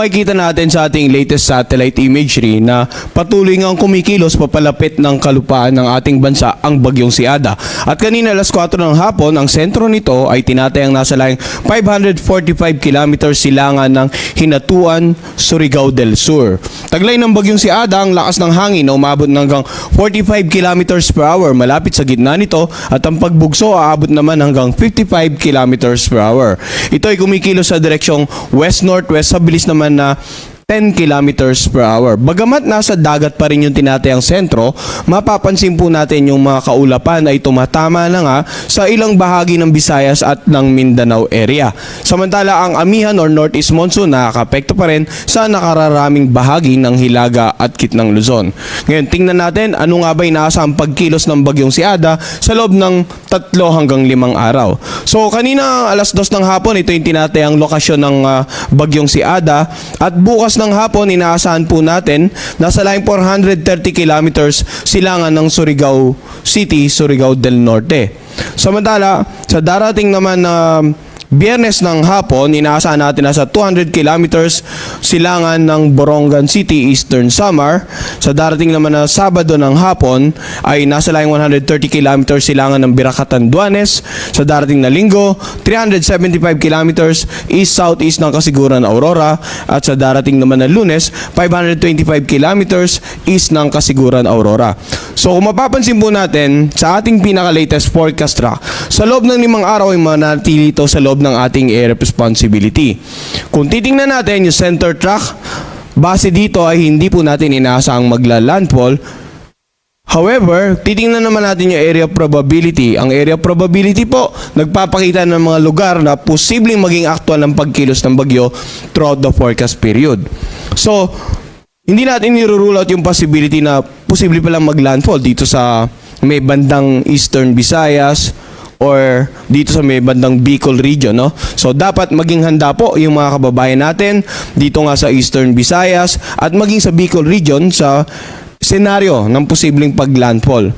Makikita natin sa ating latest satellite imagery na patuloy ngang kumikilos papalapit ng kalupaan ng ating bansa ang bagyong si Ada. At kanina alas 4 ng hapon, ang sentro nito ay tinatayang nasa layong 545 km silangan ng Hinatuan, Surigao del Sur. Taglay ng bagyong si Ada ang lakas ng hangin na umabot ng hanggang 45 km per hour malapit sa gitna nito at ang pagbugso aabot naman hanggang 55 km per hour. Ito ay kumikilos sa direksyong west-northwest sa bilis naman na 10 kilometers per hour. Bagamat nasa dagat pa rin yung tinatayang sentro, mapapansin po natin yung mga kaulapan ay tumatama na nga sa ilang bahagi ng Visayas at ng Mindanao area. Samantala ang amihan or northeast monsoon nakakapekto pa rin sa nakararaming bahagi ng Hilaga at Gitnang Luzon. Ngayon, tingnan natin ano nga ba inaasahang pagkilos ng bagyong si Ada sa loob ng 3 hanggang 5 araw. So kanina alas 2 ng hapon, ito yung tinatayang lokasyon ng bagyong si Ada at bukas ng hapon, inaasahan po natin nasa layong 430 kilometers silangan ng Surigao City, Surigao del Norte. Samantala, sa darating naman na Biyernes ng hapon, inaasahan natin nasa 200 kilometers silangan ng Borongan City, Eastern Samar. Sa darating naman na Sabado ng hapon ay nasa layong 130 kilometers silangan ng Biracatan, Duanes. Sa darating na Linggo, 375 kilometers east-southeast ng Kasiguran, Aurora. At sa darating naman na Lunes, 525 kilometers east ng Kasiguran, Aurora. So kung mapapansin po natin sa ating pinaka-latest forecast track, sa loob ng 5 araw ay manatili ito sa loob ng ating area of responsibility. Kung titingnan natin yung center track, base dito ay hindi po natin inaasahang magla-landfall. However, titingnan naman natin yung area of probability. Ang area of probability po, nagpapakita ng mga lugar na posibleng maging aktual ng pagkilos ng bagyo throughout the forecast period. So, hindi natin nirurule out yung possibility na posible palang mag-landfall dito sa may bandang Eastern Visayas or dito sa may bandang Bicol region, no? So dapat maging handa po yung mga kababayan natin dito nga sa Eastern Visayas at maging sa Bicol region sa senaryo ng posibleng paglandfall.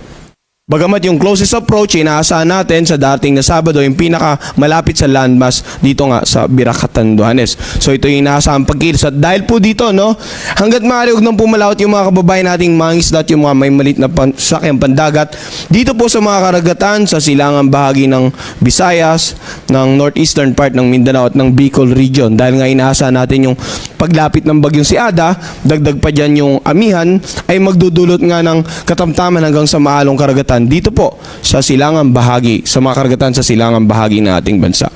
Bagamat yung closest approach, inaasahan natin sa dating na Sabado yung pinaka malapit sa landmass dito nga sa Biracatan, Duanes. So ito yung inaasahang pagkilos. At dahil po dito, no, hanggat maaari huwag nang pumalawat yung mga kababayan nating mangisda at yung mga may malit na sakyang pandagat dito po sa mga karagatan sa silangang bahagi ng Visayas, ng northeastern part ng Mindanao at ng Bicol region. Dahil nga inaasahan natin yung paglapit ng bagyong si Ada, dagdag pa dyan yung amihan ay magdudulot nga ng katamtaman hanggang sa maalong karagatan dito po sa silangang bahagi, sa mga karagatan sa silangang bahagi ng ating bansa.